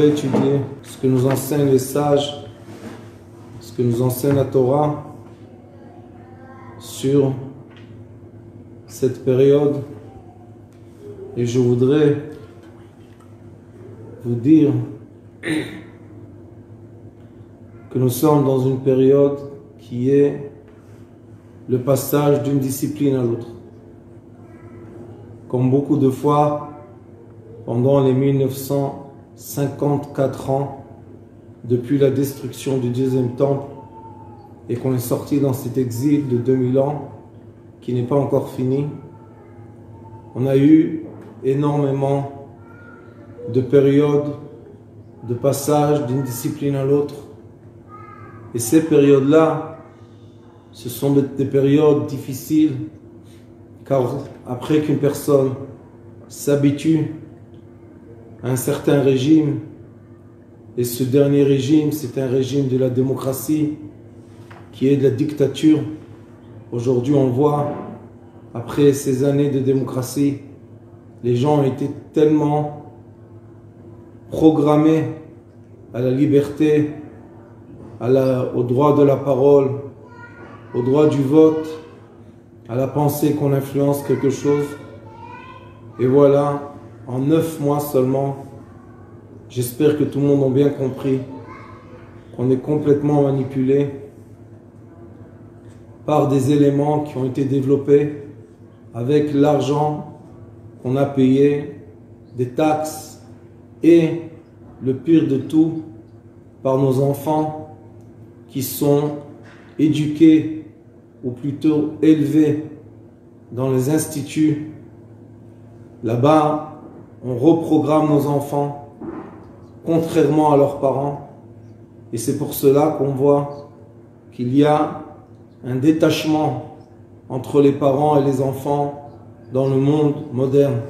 voudrais étudier ce que nous enseignent les sages, ce que nous enseigne la Torah sur cette période. Et je voudrais vous dire que nous sommes dans une période qui est le passage d'une discipline à l'autre. Comme beaucoup de fois, pendant les 1954 ans, depuis la destruction du deuxième temple, et qu'on est sorti dans cet exil de 2000 ans, qui n'est pas encore fini, on a eu énormément de périodes de passage d'une discipline à l'autre. Et ces périodes-là, ce sont des périodes difficiles, car après qu'une personne s'habitue à un certain régime, et ce dernier régime, c'est un régime de la démocratie, qui est de la dictature. Aujourd'hui, on voit, après ces années de démocratie, les gens ont été tellement programmés à la liberté, au droit de la parole, au droit du vote, à la pensée qu'on influence quelque chose. Et voilà, en 9 mois seulement, j'espère que tout le monde a bien compris qu'on est complètement manipulé par des éléments qui ont été développés avec l'argent qu'on a payé, des taxes et, le pire de tout, par nos enfants qui sont éduqués ou plutôt élevés dans les instituts. Là-bas, on reprogramme nos enfants contrairement à leurs parents, et c'est pour cela qu'on voit qu'il y a un détachement entre les parents et les enfants dans le monde moderne.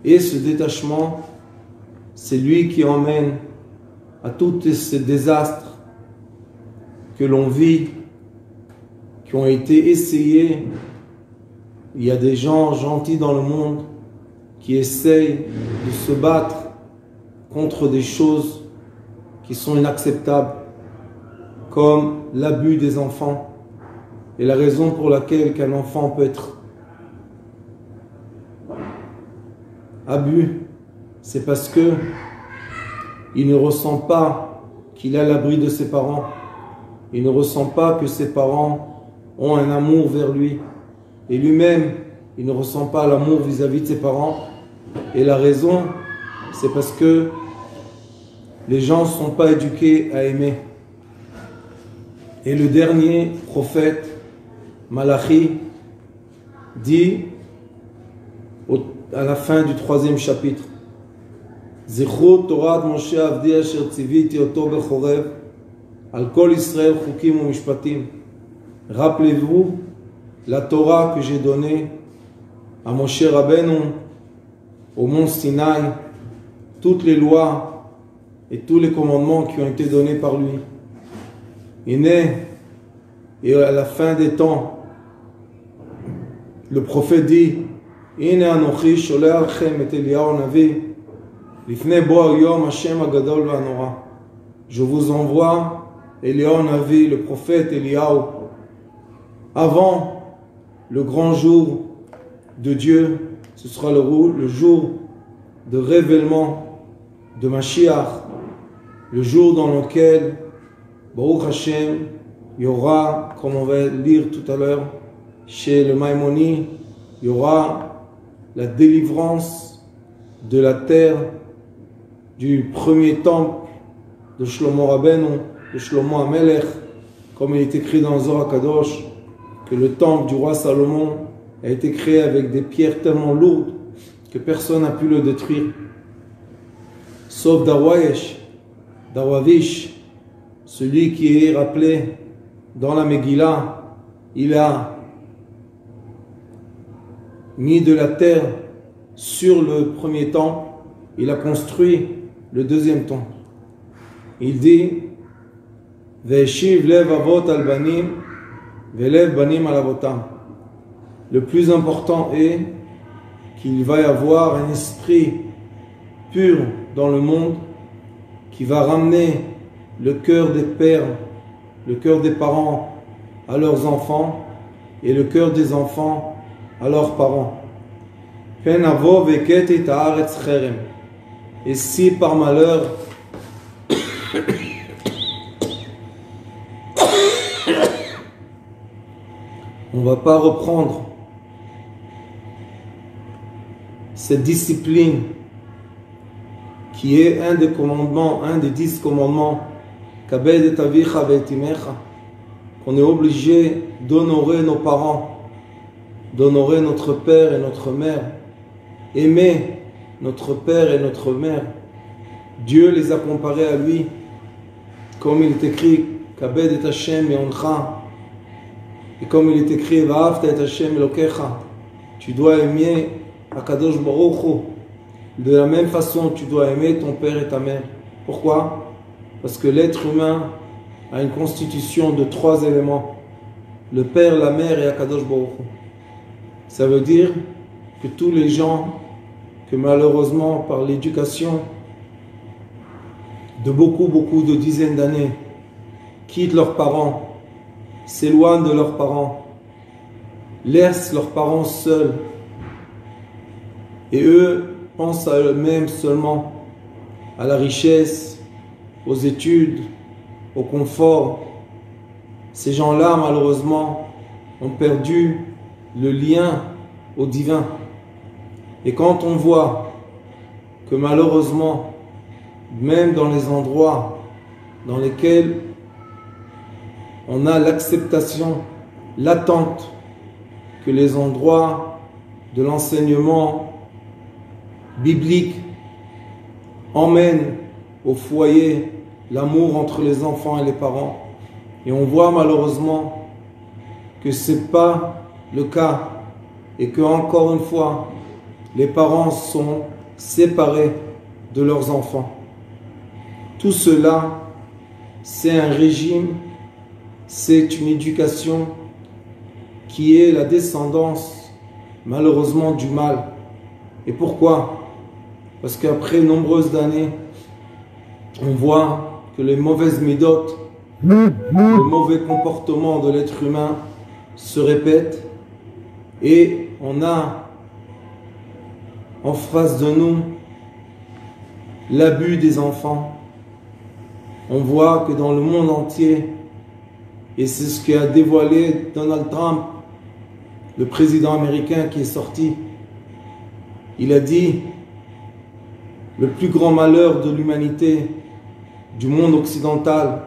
Et ce détachement, c'est lui qui emmène à tous ces désastres que l'on vit, qui ont été essayés. Il y a des gens gentils dans le monde qui essayent de se battre contre des choses qui sont inacceptables, comme l'abus des enfants. Et la raison pour laquelle qu'un enfant peut être abus, c'est parce que il ne ressent pas qu'il est à l'abri de ses parents. Il ne ressent pas que ses parents ont un amour vers lui. Et lui-même, il ne ressent pas l'amour vis-à-vis de ses parents. Et la raison, c'est parce que les gens ne sont pas éduqués à aimer. Et le dernier prophète, Malachi, dit à la fin du 3e chapitre, Zichru Torat Moshe Avdi Asher Tziviti Oto Bechorev Al Kol Israël Chukim U Mishpatim. Rappelez-vous la Torah que j'ai donnée à Moshe Rabbeinu au mont Sinaï, toutes les lois et tous les commandements qui ont été donnés par lui. Et à la fin des temps, le prophète dit, Ine anochi sholeh alchem et Eliyahu Navi lifnei bo hayom Hashem hagadol v'hanora. Je vous envoie Eliyahu Navi, le prophète Eliyahu, avant le grand jour de Dieu. Ce sera le jour de révèlement de Mashiach, le jour dans lequel Baruch Hashem, il y aura, comme on va lire tout à l'heure chez le Maïmoni, il y aura la délivrance de la terre du premier temple de Shlomo Rabbeinu, de Shlomo Amelech, comme il est écrit dans Zohar Kadosh, que le temple du roi Salomon a été créé avec des pierres tellement lourdes que personne n'a pu le détruire, sauf Darwavish, celui qui est rappelé dans la Megillah. Il a mis de la terre sur le premier temple, il a construit le deuxième temple. Il dit Ve'eshiv lev avot al banim ve'lev banim al avotam. Le plus important est qu'il va y avoir un esprit pur dans le monde qui va ramener le cœur des pères, le cœur des parents à leurs enfants et le cœur des enfants à leurs parents. Et si par malheur on ne va pas reprendre cette discipline qui est un des commandements, un des 10 commandements, qu'on est obligé d'honorer nos parents, d'honorer notre père et notre mère, aimer notre père et notre mère. Dieu les a comparés à lui, comme il est écrit, Kabed et Hashem et Oncha, et comme il est écrit, Va'afta et Hashem Elokecha, tu dois aimer Akadosh Baruch Hu. De la même façon, tu dois aimer ton père et ta mère. Pourquoi? Parce que l'être humain a une constitution de 3 éléments. Le père, la mère et Akadosh Baruch Hu. Ça veut dire que tous les gens que malheureusement par l'éducation de beaucoup de dizaines d'années quittent leurs parents, s'éloignent de leurs parents, laissent leurs parents seuls et eux pensent à eux-mêmes seulement, à la richesse, aux études, au confort. Ces gens-là, malheureusement, ont perdu le lien au divin. Et quand on voit que malheureusement, même dans les endroits dans lesquels on a l'acceptation, l'attente que les endroits de l'enseignement biblique emmènent au foyer l'amour entre les enfants et les parents. Et on voit malheureusement que ce n'est pas le cas et que, encore une fois, les parents sont séparés de leurs enfants. Tout cela, c'est un régime, c'est une éducation qui est la descendance, malheureusement, du mal. Et pourquoi? Parce qu'après nombreuses années, on voit que les mauvaises médotes, le mauvais comportement de l'être humain se répètent et on a en face de nous l'abus des enfants. On voit que dans le monde entier, et c'est ce qu'a dévoilé Donald Trump, le président américain qui est sorti, il a dit: le plus grand malheur de l'humanité, du monde occidental,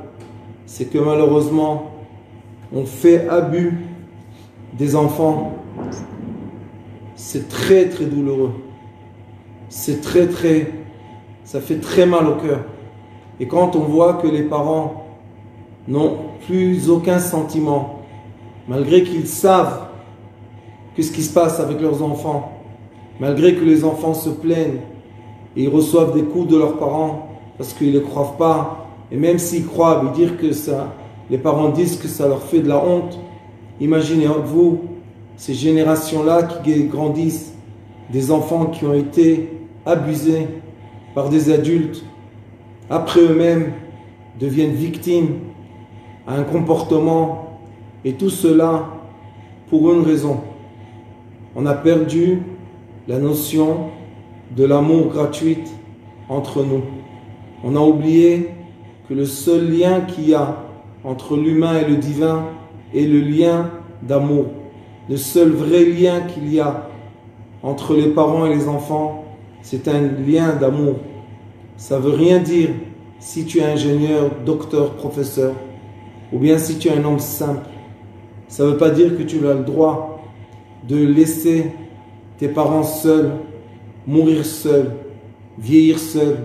c'est que malheureusement, on fait abus des enfants. C'est très douloureux. C'est ça fait très mal au cœur. Et quand on voit que les parents n'ont plus aucun sentiment, malgré qu'ils savent ce qui se passe avec leurs enfants, malgré que les enfants se plaignent et ils reçoivent des coups de leurs parents parce qu'ils ne croient pas, et même s'ils croient, veut dire que ça, les parents disent que ça leur fait de la honte. Imaginez-vous ces générations-là qui grandissent, des enfants qui ont été abusés par des adultes, après eux-mêmes deviennent victimes à un comportement, et tout cela pour une raison. On a perdu la notion de l'amour gratuit entre nous. On a oublié que le seul lien qu'il y a entre l'humain et le divin est le lien d'amour. Le seul vrai lien qu'il y a entre les parents et les enfants, c'est un lien d'amour. Ça ne veut rien dire si tu es ingénieur, docteur, professeur, ou bien si tu es un homme simple. Ça ne veut pas dire que tu as le droit de laisser tes parents seuls, mourir seuls, vieillir seuls,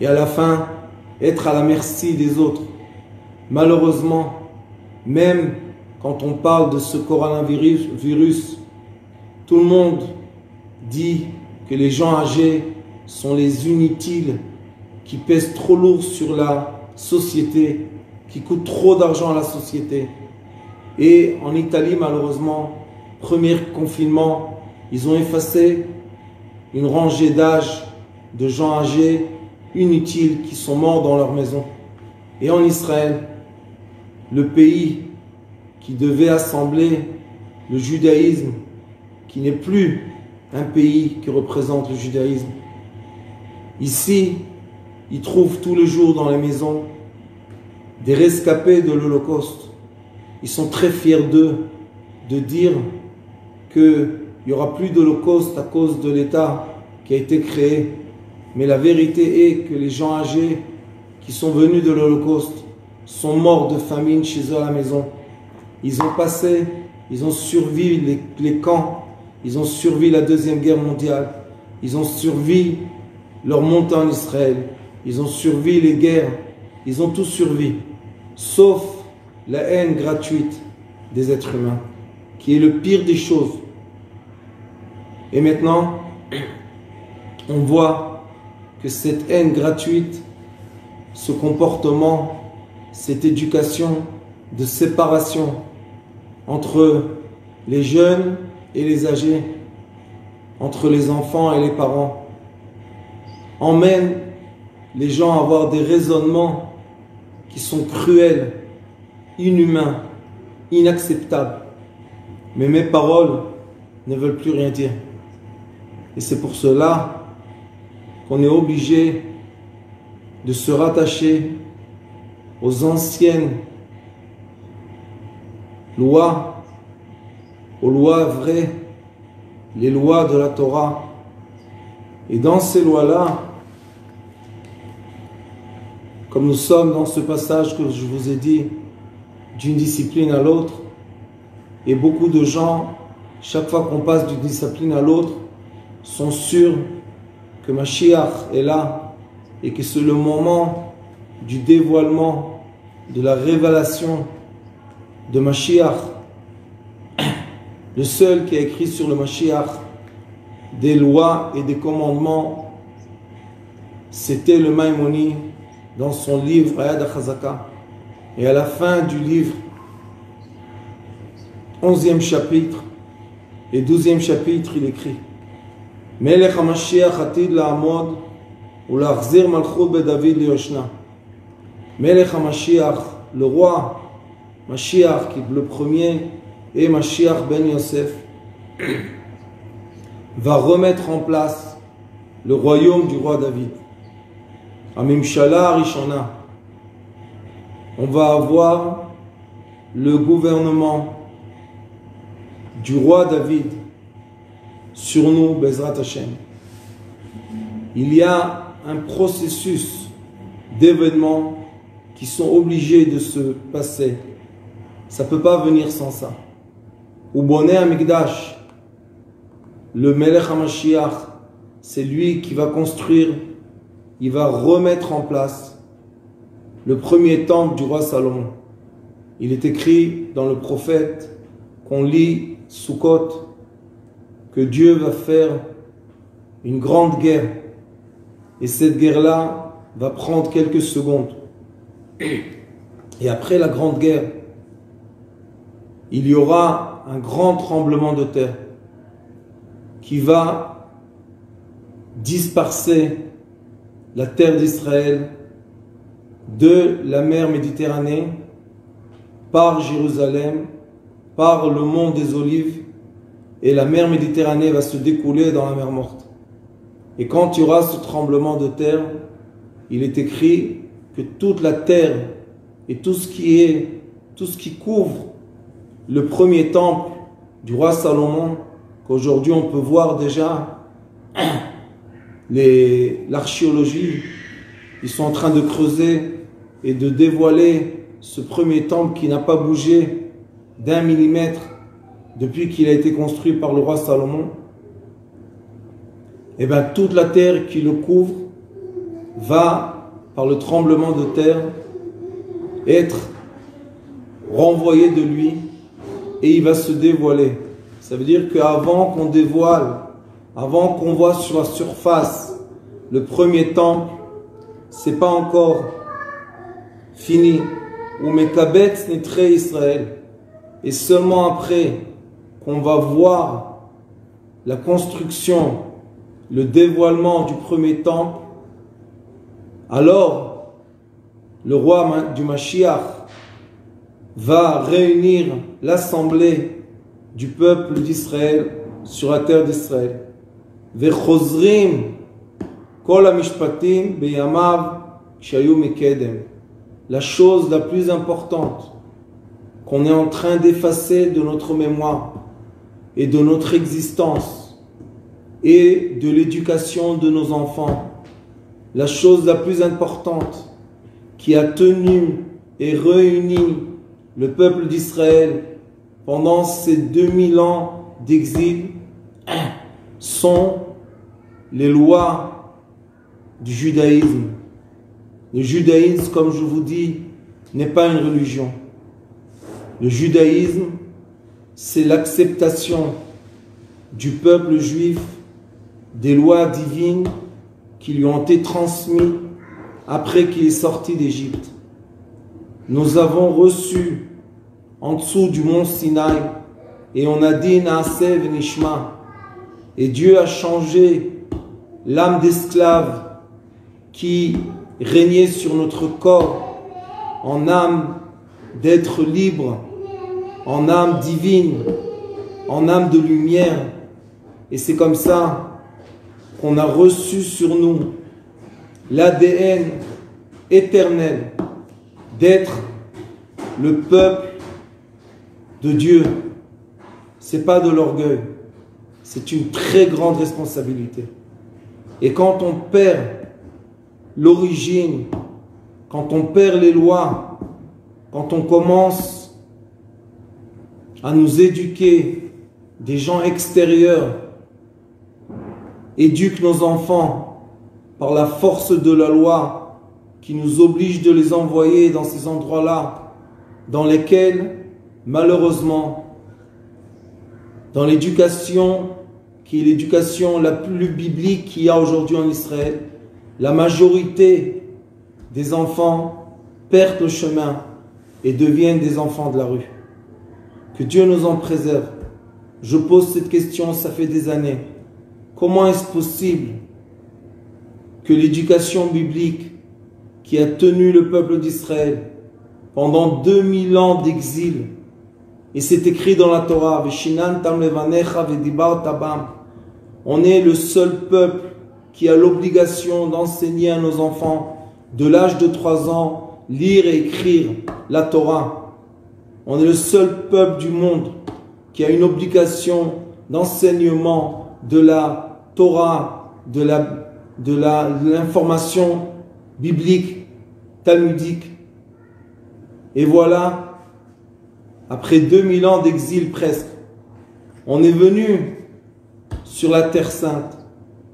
et à la fin, être à la merci des autres. Malheureusement, même quand on parle de ce coronavirus, tout le monde dit que les gens âgés sont les inutiles, qui pèsent trop lourd sur la société, qui coûtent trop d'argent à la société. Et en Italie, malheureusement, premier confinement, ils ont effacé une rangée d'âge, de gens âgés, inutiles, qui sont morts dans leur maison. Et en Israël, le pays qui devait assembler le judaïsme, qui n'est plus un pays qui représente le judaïsme. Ici, ils trouvent tous les jours dans les maisons des rescapés de l'Holocauste. Ils sont très fiers d'eux, de dire qu'il n'y aura plus d'Holocauste à cause de l'État qui a été créé. Mais la vérité est que les gens âgés qui sont venus de l'Holocauste sont morts de famine chez eux à la maison. Ils ont survécu les camps, ils ont survécu la Deuxième Guerre mondiale, ils ont survécu leur montée en Israël, ils ont survécu les guerres, ils ont tout survécu, sauf la haine gratuite des êtres humains, qui est le pire des choses. Et maintenant, on voit que cette haine gratuite, ce comportement, cette éducation de séparation entre les jeunes et les âgés, entre les enfants et les parents, emmène les gens à avoir des raisonnements qui sont cruels, inhumains, inacceptables. Mais mes paroles ne veulent plus rien dire. Et c'est pour cela qu'on est obligé de se rattacher aux anciennes lois, aux lois vraies, les lois de la Torah. Et dans ces lois-là, comme nous sommes dans ce passage que je vous ai dit, d'une discipline à l'autre, et beaucoup de gens, chaque fois qu'on passe d'une discipline à l'autre, sont sûrs que Mashiach est là et que c'est le moment du dévoilement, de la révélation de Mashiach, le seul qui a écrit sur le Mashiach des lois et des commandements, c'était le Maïmoni dans son livre Ayad HaChazaka. Et à la fin du livre, 11e chapitre et 12e chapitre, il écrit Melech HaMashiach atid la'amod u'la'achzir malchut beDavid liyoshna. Melech HaMashiach, le roi Mashiach, qui est le premier, et Mashiach ben Yosef, va remettre en place le royaume du roi David. Amimshala Rishona, on va avoir le gouvernement du roi David sur nous, Bezrat Hashem. Il y a un processus d'événements qui sont obligés de se passer. Ça ne peut pas venir sans ça. Uboné Amikdash, le Melech HaMashiach, c'est lui qui va construire, il va remettre en place le premier temple du roi Salomon. Il est écrit dans le prophète qu'on lit Sukkot que Dieu va faire une grande guerre. Et cette guerre-là va prendre quelques secondes. Et après la grande guerre, il y aura un grand tremblement de terre qui va disperser la terre d'Israël de la mer Méditerranée par Jérusalem, par le mont des Olives, et la mer Méditerranée va se découler dans la mer morte. Et quand il y aura ce tremblement de terre, il est écrit que toute la terre et tout ce qui couvre le premier temple du roi Salomon, qu'aujourd'hui on peut voir déjà l'archéologie, ils sont en train de creuser et de dévoiler ce premier temple qui n'a pas bougé d'1 millimètre depuis qu'il a été construit par le roi Salomon. Et bien toute la terre qui le couvre va, par le tremblement de terre, être renvoyée de lui et il va se dévoiler. Ça veut dire qu'avant qu'on dévoile, avant qu'on voit sur la surface le premier temple, c'est pas encore fini. Ou Mekabetz Nitre Israël. Et seulement après qu'on va voir la construction le dévoilement du premier temple, alors le roi du Mashiach va réunir l'assemblée du peuple d'Israël sur la terre d'Israël. Vechozrim kol hamishpatim beyamav shayu mekedem. La chose la plus importante qu'on est en train d'effacer de notre mémoire et de notre existence et de l'éducation de nos enfants, la chose la plus importante qui a tenu et réuni le peuple d'Israël pendant ces 2000 ans d'exil sont les lois du judaïsme. Le judaïsme, comme je vous dis, n'est pas une religion. Le judaïsme, c'est l'acceptation du peuple juif des lois divines qui lui ont été transmises après qu'il est sorti d'Égypte. Nous avons reçu en dessous du mont Sinaï et on a dit Naaseh v'nishma, et Dieu a changé l'âme d'esclave qui régnait sur notre corps en âme d'être libre, en âme divine, en âme de lumière. Et c'est comme ça qu'on a reçu sur nous l'ADN éternel d'être le peuple de Dieu. C'est pas de l'orgueil, c'est une très grande responsabilité. Et quand on perd l'origine, quand on perd les lois, quand on commence à nous éduquer, des gens extérieurs éduquent nos enfants par la force de la loi qui nous oblige de les envoyer dans ces endroits-là, dans lesquels, malheureusement, dans l'éducation, qui est l'éducation la plus biblique qu'il y a aujourd'hui en Israël, la majorité des enfants perdent le chemin et deviennent des enfants de la rue. Que Dieu nous en préserve. Je pose cette question, ça fait des années. Comment est-ce possible que l'éducation biblique qui a tenu le peuple d'Israël pendant 2000 ans d'exil, et c'est écrit dans la Torah, on est le seul peuple qui a l'obligation d'enseigner à nos enfants de l'âge de 3 ans, lire et écrire la Torah. On est le seul peuple du monde qui a une obligation d'enseignement de la Torah, de l'information biblique, talmudique. Et voilà, après 2000 ans d'exil presque, on est venu sur la Terre Sainte.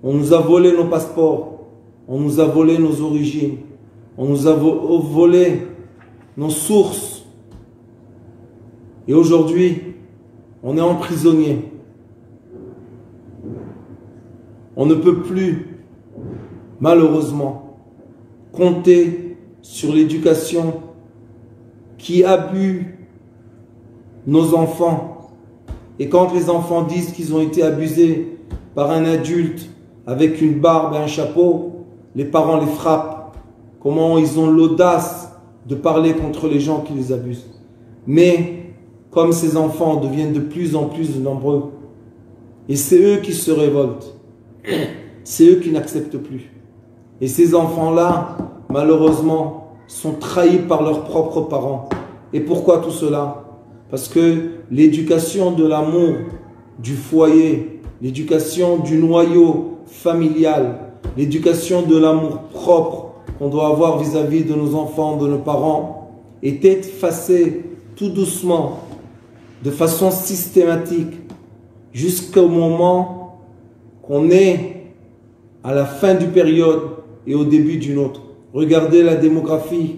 On nous a volé nos passeports, on nous a volé nos origines, on nous a volé nos sources. Et aujourd'hui, on est emprisonné. On ne peut plus, malheureusement, compter sur l'éducation qui abuse nos enfants. Et quand les enfants disent qu'ils ont été abusés par un adulte avec une barbe et un chapeau, les parents les frappent. Comment ils ont l'audace de parler contre les gens qui les abusent. Mais comme ces enfants deviennent de plus en plus nombreux, et c'est eux qui se révoltent, c'est eux qui n'acceptent plus. Et ces enfants-là, malheureusement, sont trahis par leurs propres parents. Et pourquoi tout cela? Parce que l'éducation de l'amour du foyer, l'éducation du noyau familial, l'éducation de l'amour propre qu'on doit avoir vis-à-vis de nos enfants, de nos parents, est effacée tout doucement, de façon systématique, jusqu'au moment qu'on est à la fin d'une période et au début d'une autre. Regardez la démographie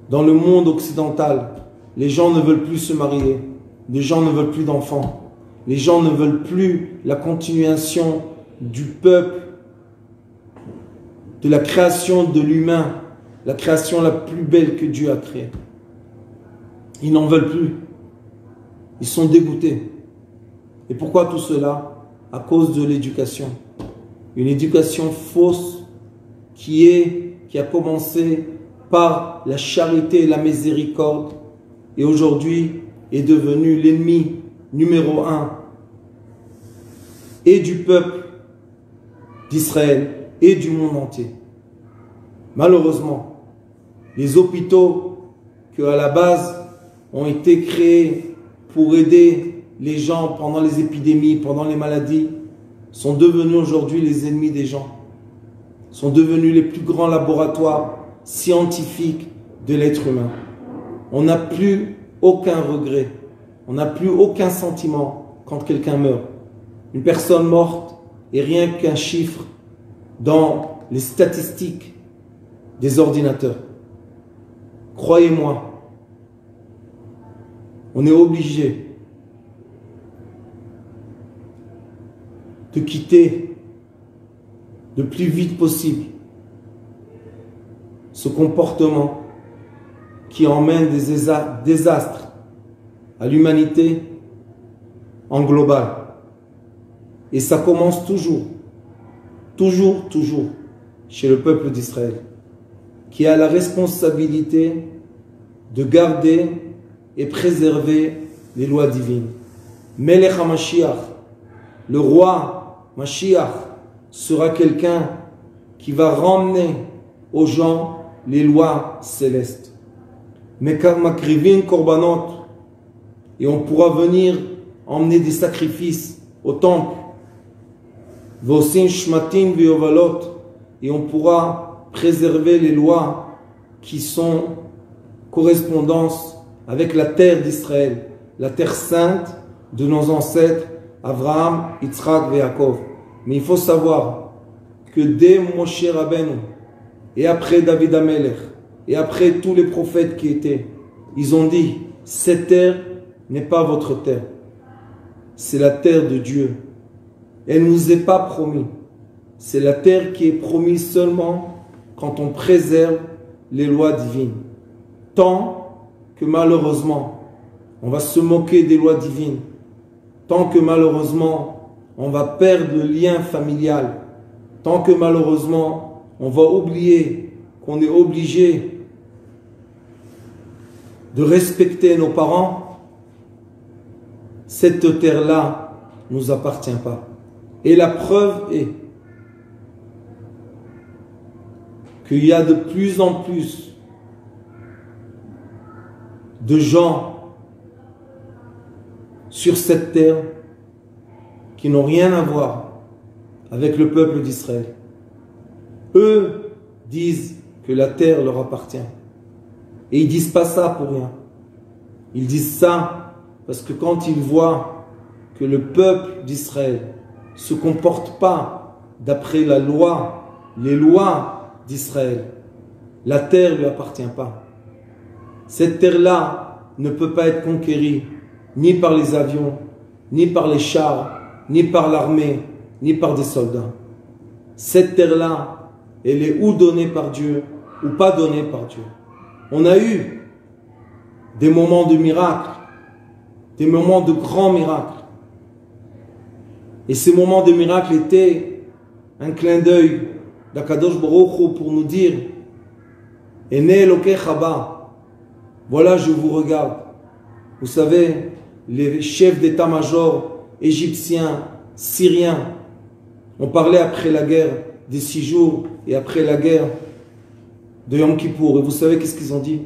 dans le monde occidental. Les gens ne veulent plus se marier, les gens ne veulent plus d'enfants, les gens ne veulent plus la continuation du peuple, de la création de l'humain, la création la plus belle que Dieu a créée. Ils n'en veulent plus. Ils sont dégoûtés. Et pourquoi tout cela? À cause de l'éducation. Une éducation fausse qui a commencé par la charité et la miséricorde et aujourd'hui est devenue l'ennemi numéro 1 et du peuple d'Israël et du monde entier. Malheureusement, les hôpitaux qui à la base ont été créés pour aider les gens pendant les épidémies, pendant les maladies, sont devenus aujourd'hui les ennemis des gens, sont devenus les plus grands laboratoires scientifiques de l'être humain. On n'a plus aucun regret, on n'a plus aucun sentiment quand quelqu'un meurt. Une personne morte est rien qu'un chiffre dans les statistiques des ordinateurs. Croyez-moi, on est obligé de quitter le plus vite possible ce comportement qui emmène des désastres à l'humanité en global. Et ça commence toujours chez le peuple d'Israël, qui a la responsabilité de garder et préserver les lois divines. Melech HaMashiach, le roi Mashiach, sera quelqu'un qui va ramener aux gens les lois célestes. Makrivin korbanot, et on pourra venir emmener des sacrifices au temple. Vosin shmatin viovalot, et on pourra préserver les lois qui sont correspondance avec la terre d'Israël, la terre sainte de nos ancêtres Abraham, Yitzhak et Yaakov. Mais il faut savoir que dès Moshe Rabbeinu et après David Amelech et après tous les prophètes qui étaient, ils ont dit: cette terre n'est pas votre terre, c'est la terre de Dieu. Elle ne nous est pas promise. C'est la terre qui est promise seulement quand on préserve les lois divines. Tant que malheureusement, on va se moquer des lois divines, tant que malheureusement, on va perdre le lien familial, tant que malheureusement, on va oublier qu'on est obligé de respecter nos parents, cette terre-là ne nous appartient pas. Et la preuve est qu'il y a de plus en plus de gens sur cette terre qui n'ont rien à voir avec le peuple d'Israël. Eux disent que la terre leur appartient. Et ils ne disent pas ça pour rien. Ils disent ça parce que quand ils voient que le peuple d'Israël ne se comporte pas d'après la loi, les lois d'Israël, la terre ne lui appartient pas. Cette terre-là ne peut pas être conquérie ni par les avions, ni par les chars, ni par l'armée, ni par des soldats. Cette terre-là, elle est ou donnée par Dieu, ou pas donnée par Dieu. On a eu des moments de miracle, des moments de grands miracles. Et ces moments de miracle étaient un clin d'œil d'Akadosh Baruch Hu pour nous dire: Ene Elokei Chaba, voilà, je vous regarde. Vous savez, les chefs d'état-major égyptiens, syriens, ont parlé après la guerre des 6 jours et après la guerre de Yom Kippour. Et vous savez qu'est-ce qu'ils ont dit?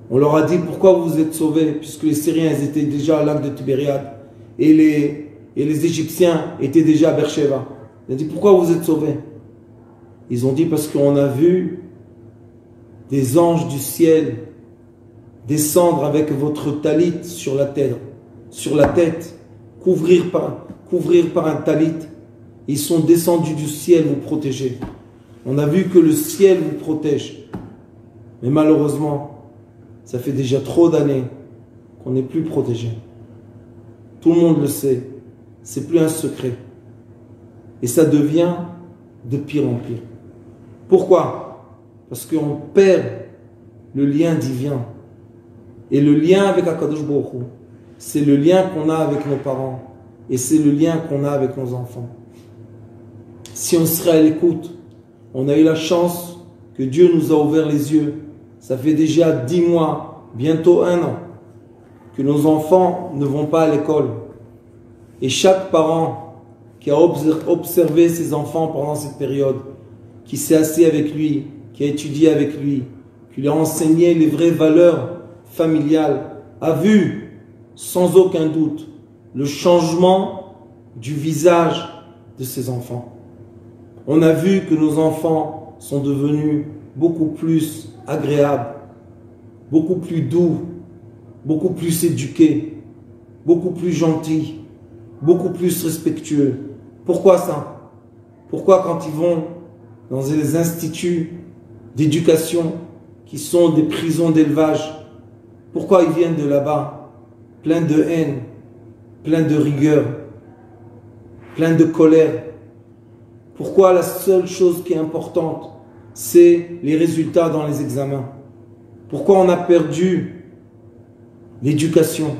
On leur a dit: pourquoi vous vous êtes sauvés? Puisque les Syriens ils étaient déjà à lac de Tibériade et les Égyptiens étaient déjà à Beersheba. Ils ont dit: pourquoi vous êtes sauvés? Ils ont dit: parce qu'on a vu des anges du ciel descendre avec votre talit sur la tête, couvrir par un talit. Ils sont descendus du ciel vous protéger. On a vu que le ciel vous protège. Mais malheureusement, ça fait déjà trop d'années qu'on n'est plus protégé. Tout le monde le sait. C'est plus un secret. Et ça devient de pire en pire. Pourquoi? Parce qu'on perd le lien divin. Et le lien avec Akadosh Baruch Hu, c'est le lien qu'on a avec nos parents. Et c'est le lien qu'on a avec nos enfants. si on serait à l'écoute. On a eu la chance que Dieu nous a ouvert les yeux. Ça fait déjà 10 mois, bientôt 1 an, que nos enfants ne vont pas à l'école. Et chaque parent qui a observé ses enfants pendant cette période, qui s'est assis avec lui, qui a étudié avec lui, qui lui a enseigné les vraies valeurs familiales, a vu sans aucun doute le changement du visage de ses enfants. On a vu que nos enfants sont devenus beaucoup plus agréables, beaucoup plus doux, beaucoup plus éduqués, beaucoup plus gentils, beaucoup plus respectueux. Pourquoi ça? Pourquoi quand ils vont dans des instituts d'éducation qui sont des prisons d'élevage, pourquoi ils viennent de là-bas plein de haine, plein de rigueur, plein de colère? Pourquoi la seule chose qui est importante, c'est les résultats dans les examens? Pourquoi on a perdu l'éducation?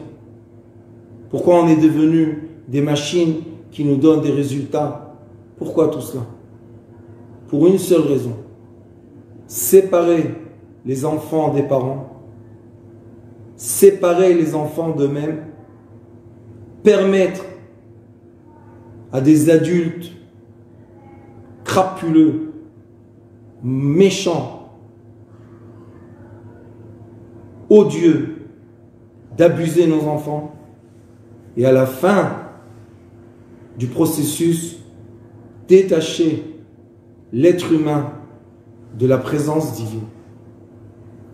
Pourquoi on est devenu des machines qui nous donnent des résultats? Pourquoi tout cela? Pour une seule raison: séparer les enfants des parents, séparer les enfants d'eux-mêmes, permettre à des adultes crapuleux, méchants, odieux, d'abuser nos enfants, et à la fin du processus, détacher l'être humain de la présence divine.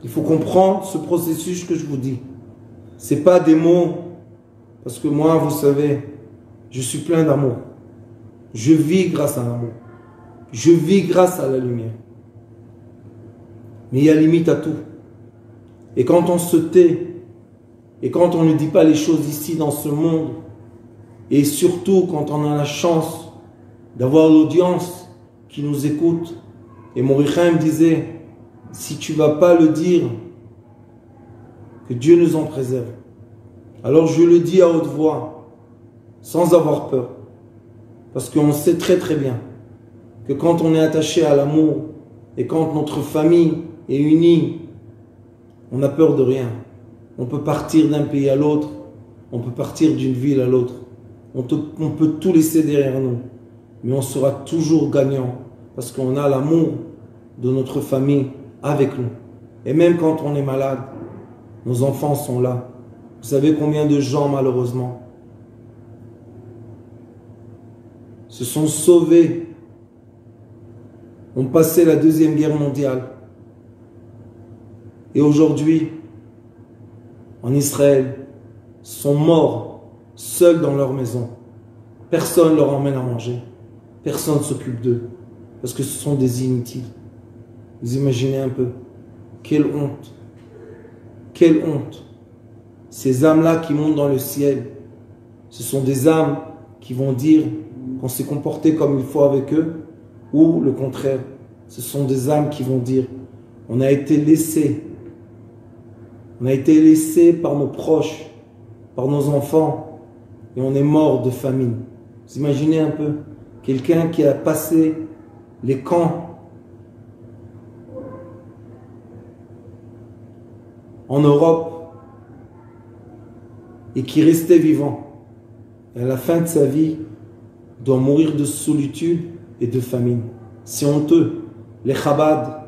Il faut comprendre ce processus que je vous dis. Ce n'est pas des mots, parce que moi, vous savez, je suis plein d'amour. Je vis grâce à l'amour. Je vis grâce à la lumière. Mais il y a limite à tout. Et quand on se tait, et quand on ne dit pas les choses ici dans ce monde, et surtout quand on a la chance d'avoir l'audience qui nous écoute, et Moricha me disait, si tu ne vas pas le dire, que Dieu nous en préserve. Alors je le dis à haute voix, sans avoir peur, parce qu'on sait très très bien que quand on est attaché à l'amour et quand notre famille est unie, on n'a peur de rien. On peut partir d'un pays à l'autre, on peut partir d'une ville à l'autre, on peut tout laisser derrière nous, mais on sera toujours gagnant parce qu'on a l'amour de notre famille avec nous. Et même quand on est malade, nos enfants sont là. Vous savez combien de gens, malheureusement, se sont sauvés, ont passé la Deuxième Guerre mondiale. Et aujourd'hui, en Israël, sont morts, seuls dans leur maison. Personne ne leur emmène à manger. Personne ne s'occupe d'eux. Parce que ce sont des inutiles. Vous imaginez un peu. Quelle honte. Quelle honte. Ces âmes-là qui montent dans le ciel, ce sont des âmes qui vont dire qu'on s'est comporté comme il faut avec eux, ou le contraire. Ce sont des âmes qui vont dire on a été laissés. On a été laissés par nos proches, par nos enfants, et on est mort de famine. Vous imaginez un peu, quelqu'un qui a passé les camps en Europe et qui restait vivant. Et à la fin de sa vie, doit mourir de solitude et de famine. C'est honteux. Les Chabad,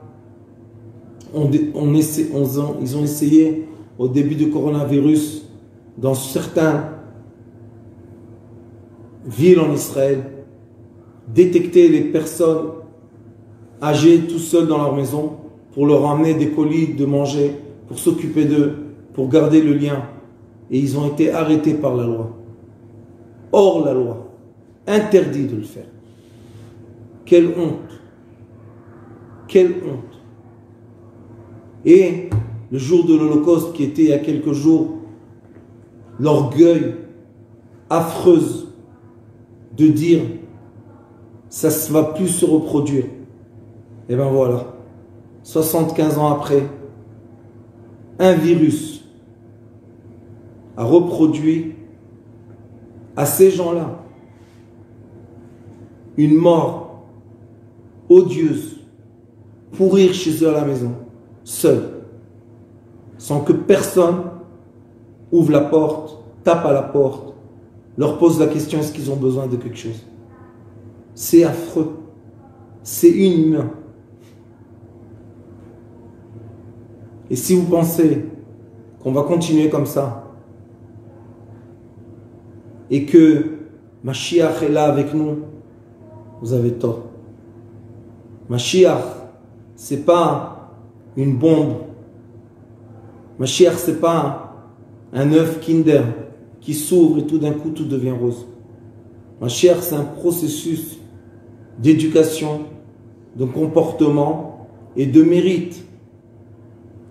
ils ont essayé au début du coronavirus dans certaines villes en Israël détecter les personnes âgées tout seules dans leur maison pour leur amener des colis de manger, pour s'occuper d'eux, pour garder le lien. Et ils ont été arrêtés par la loi. Hors la loi. Interdit de le faire. Quelle honte. Quelle honte. Et le jour de l'Holocauste qui était il y a quelques jours, l'orgueil affreuse de dire ça ne va plus se reproduire. Et bien voilà, 75 ans après, un virus a reproduit à ces gens-là une mort odieuses, pourrir chez eux à la maison, seuls, sans que personne ouvre la porte, tape à la porte, leur pose la question est-ce qu'ils ont besoin de quelque chose. C'est affreux, c'est inhumain. Et si vous pensez qu'on va continuer comme ça et que Mashiach est là avec nous, vous avez tort. Mashiach, c'est pas une bombe. Mashiach, c'est pas un œuf Kinder qui s'ouvre et tout d'un coup tout devient rose. Mashiach, c'est un processus d'éducation, de comportement et de mérite.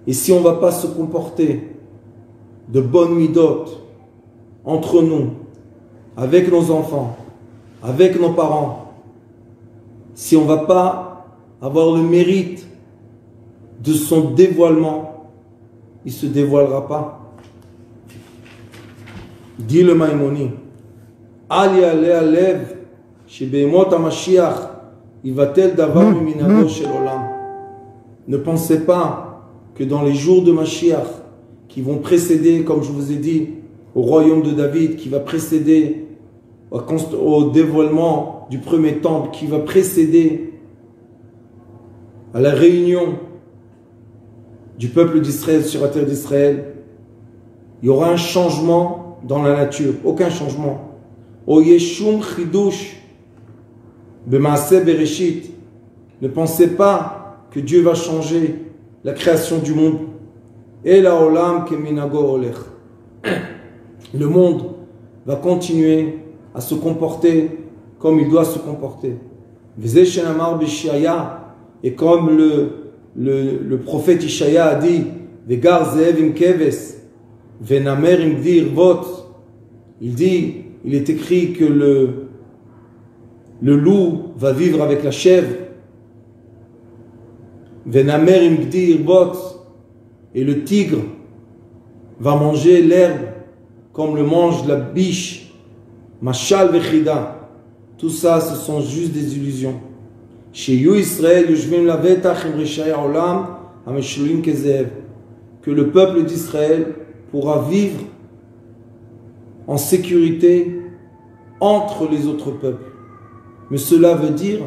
Et si on ne va pas se comporter de bonnes midotes entre nous, avec nos enfants, avec nos parents, si on ne va pas avoir le mérite de son dévoilement, il ne se dévoilera pas. Dit le Maïmoni, Ali ale alev, chez Behemot HaMashiach, Ivatel davar miminago shel olam. Ne pensez pas que dans les jours de Mashiach, qui vont précéder, comme je vous ai dit, au royaume de David, qui va précéder au dévoilement du premier temple, qui va précéder à la réunion du peuple d'Israël sur la terre d'Israël, il y aura un changement dans la nature, aucun changement. O yeshum chidush b'maaseh bereshit. Ne pensez pas que Dieu va changer la création du monde. Et la olam keminago olech. Le monde va continuer à se comporter comme il doit se comporter. Et comme le prophète Ishaïa a dit, Vegar zeev im keves, venamer im gdi irvot. Il dit, il est écrit que le loup va vivre avec la chèvre. Venamer im gdi irvot. Et le tigre va manger l'herbe comme le mange la biche. Mashal vechida. Tout ça, ce sont juste des illusions. Chez Yu Israël, que le peuple d'Israël pourra vivre en sécurité entre les autres peuples. Mais cela veut dire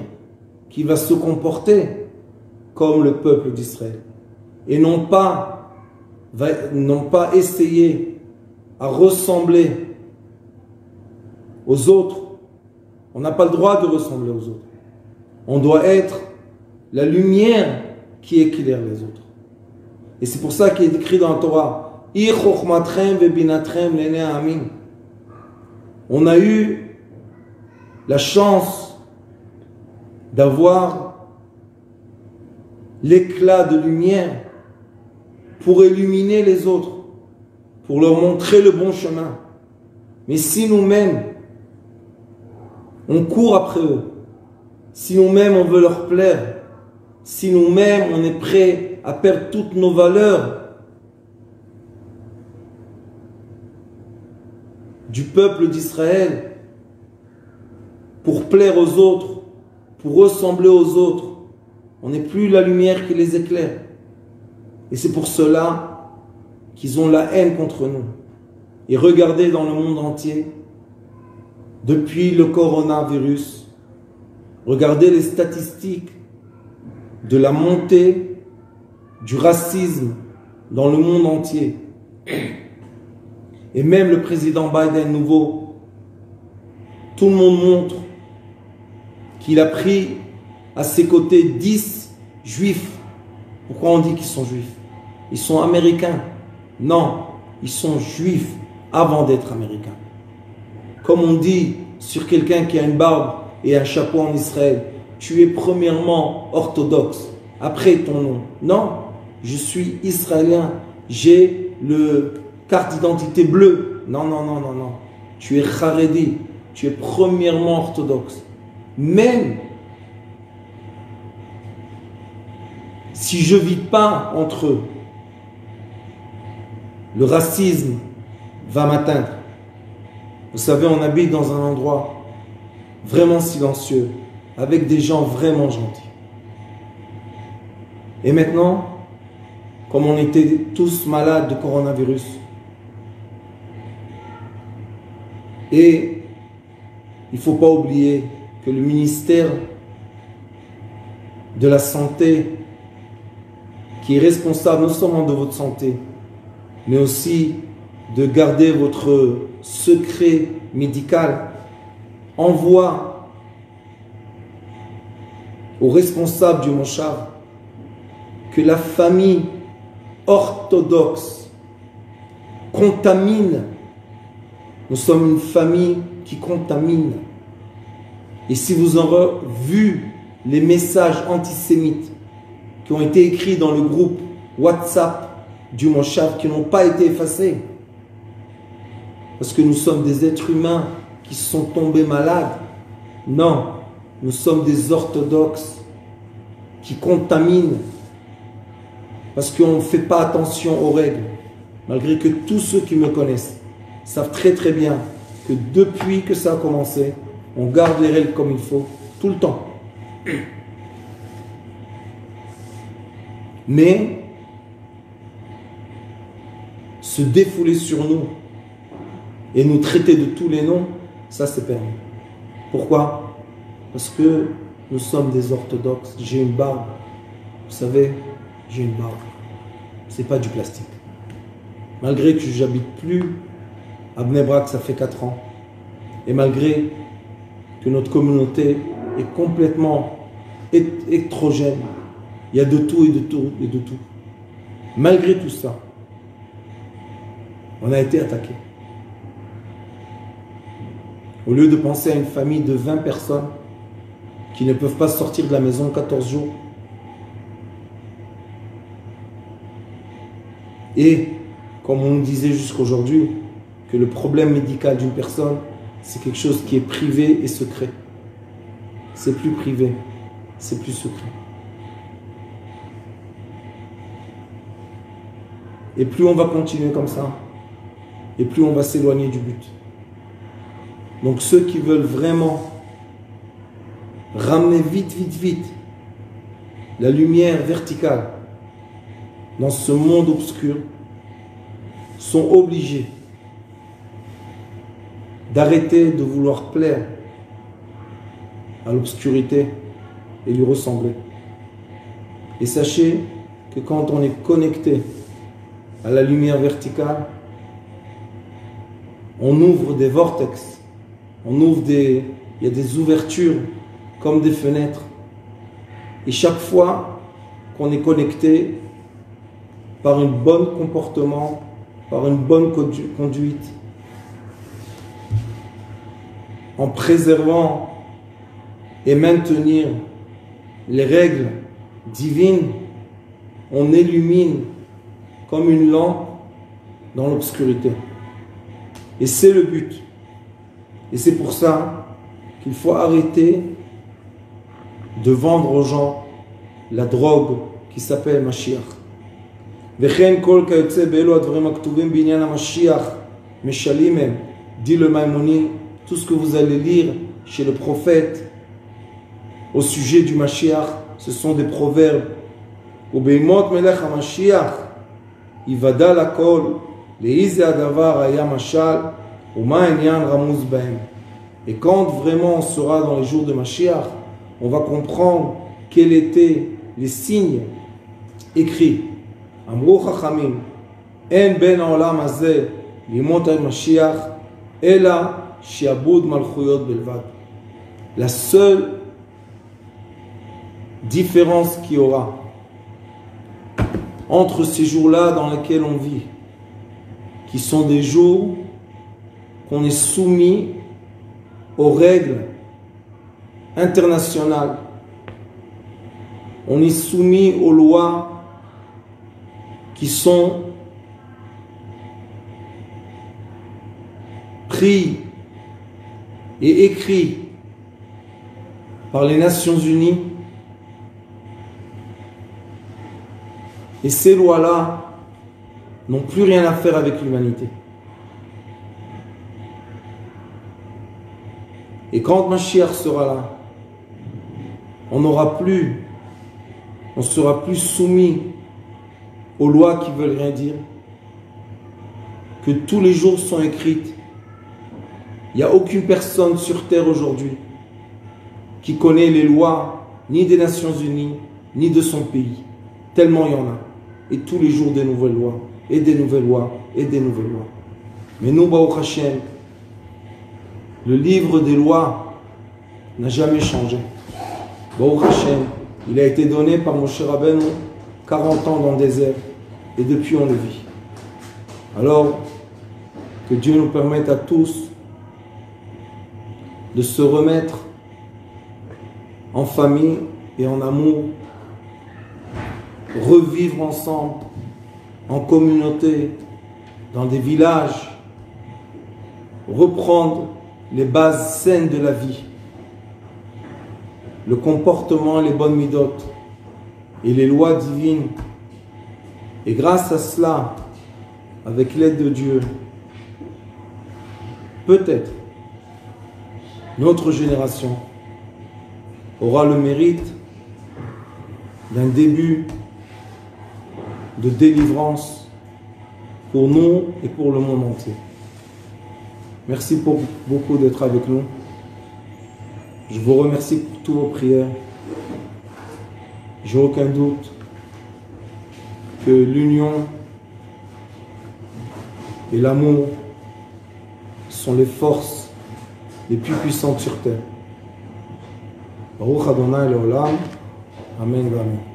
qu'il va se comporter comme le peuple d'Israël et non pas essayer à ressembler aux autres. On n'a pas le droit de ressembler aux autres. On doit être la lumière qui éclaire les autres. Et c'est pour ça qu'il est écrit dans la Torah, on a eu la chance d'avoir l'éclat de lumière pour illuminer les autres, pour leur montrer le bon chemin. Mais si nous-mêmes, on court après eux, si nous-mêmes on veut leur plaire, si nous-mêmes on est prêt à perdre toutes nos valeurs du peuple d'Israël pour plaire aux autres, pour ressembler aux autres, on n'est plus la lumière qui les éclaire. Et c'est pour cela qu'ils ont la haine contre nous. Et regardez dans le monde entier, depuis le coronavirus, regardez les statistiques de la montée du racisme dans le monde entier. Et même le président Biden nouveau, tout le monde montre qu'il a pris à ses côtés 10 juifs. Pourquoi on dit qu'ils sont juifs? Ils sont américains. Non, ils sont juifs avant d'être américains. Comme on dit sur quelqu'un qui a une barbe et un chapeau en Israël, tu es premièrement orthodoxe, après ton nom. Non, je suis israélien, j'ai le carte d'identité bleue. Non, non, non, non, non. Tu es Haredi, tu es premièrement orthodoxe. Même si je ne vis pas entre eux, le racisme va m'atteindre. Vous savez, on habite dans un endroit vraiment silencieux, avec des gens vraiment gentils. Et maintenant, comme on était tous malades de coronavirus, et il ne faut pas oublier que le ministère de la Santé, qui est responsable non seulement de votre santé, mais aussi de garder votre secret médical, envoie aux responsables du Moshav que la famille orthodoxe contamine. Nous sommes une famille qui contamine. Et si vous aurez vu les messages antisémites qui ont été écrits dans le groupe WhatsApp du Moshav, qui n'ont pas été effacés, parce que nous sommes des êtres humains qui sont tombés malades. Non, nous sommes des orthodoxes qui contaminent parce qu'on ne fait pas attention aux règles. Malgré que tous ceux qui me connaissent savent très très bien que depuis que ça a commencé, on garde les règles comme il faut, tout le temps. Mais se défouler sur nous et nous traiter de tous les noms, ça c'est permis. Pourquoi? Parce que nous sommes des orthodoxes. J'ai une barbe. Vous savez, j'ai une barbe. C'est pas du plastique. Malgré que j'habite plus à Bnei Brak, ça fait 4 ans. Et malgré que notre communauté est complètement hétérogène, il y a de tout et de tout et de tout. Malgré tout ça, on a été attaqué. Au lieu de penser à une famille de 20 personnes qui ne peuvent pas sortir de la maison 14 jours, et comme on disait jusqu'aujourd'hui, que le problème médical d'une personne, c'est quelque chose qui est privé et secret. C'est plus privé, c'est plus secret. Et plus on va continuer comme ça, et plus on va s'éloigner du but. Donc ceux qui veulent vraiment ramener vite, vite, vite la lumière verticale dans ce monde obscur sont obligés d'arrêter de vouloir plaire à l'obscurité et lui ressembler. Et sachez que quand on est connecté à la lumière verticale, on ouvre des vortex, il y a des ouvertures comme des fenêtres. Et chaque fois qu'on est connecté par un bon comportement, par une bonne conduite, en préservant et maintenir les règles divines, on illumine comme une lampe dans l'obscurité. Et c'est le but. Et c'est pour ça qu'il faut arrêter de vendre aux gens la drogue qui s'appelle Mashiach. וכן כל כיוצא באלו הדברים הכתובים בעניין המשיח משלים הם, dit le Maïmonide, tout ce que vous allez lire chez le prophète au sujet du Mashiach, ce sont des proverbes. ובימות מלך המשיח יוודע לכל לאיזה הדבר היה משל ומה העניין רמוז בהם. Et quand vraiment on sera dans les jours de Mashiach, on va comprendre quels étaient les signes écrits. אמרו חכמים, אין בין העולם הזה לימות המשיח, אלא שיעבוד מלכויות בלבד. La seule différence qu'il y aura entre ces jours-là dans lesquels on vit, qui sont des jours qu'on est soumis aux règles internationales, on est soumis aux lois qui sont pris et écrits par les Nations Unies. Et ces lois-là n'ont plus rien à faire avec l'humanité. Et quand Mashiach sera là, on n'aura plus on sera plus soumis aux lois qui veulent rien dire, que tous les jours sont écrites. Il n'y a aucune personne sur terre aujourd'hui qui connaît les lois ni des Nations Unies, ni de son pays. Tellement il y en a. Et tous les jours des nouvelles lois, et des nouvelles lois, et des nouvelles lois. Mais nous, Baruch Hashem, le livre des lois n'a jamais changé. Baruch Hashem, il a été donné par Moshe Rabbeinu 40 ans dans le désert, et depuis on le vit. Alors, que Dieu nous permette à tous de se remettre en famille et en amour, revivre ensemble, en communauté, dans des villages, reprendre les bases saines de la vie, le comportement, les bonnes midotes et les lois divines. Et grâce à cela, avec l'aide de Dieu, peut-être notre génération aura le mérite d'un début de délivrance pour nous et pour le monde entier. Merci beaucoup d'être avec nous. Je vous remercie pour toutes vos prières. J'ai aucun doute que l'union et l'amour sont les forces les plus puissantes sur terre. Baruch Adonai Leolam. Amen. Amen.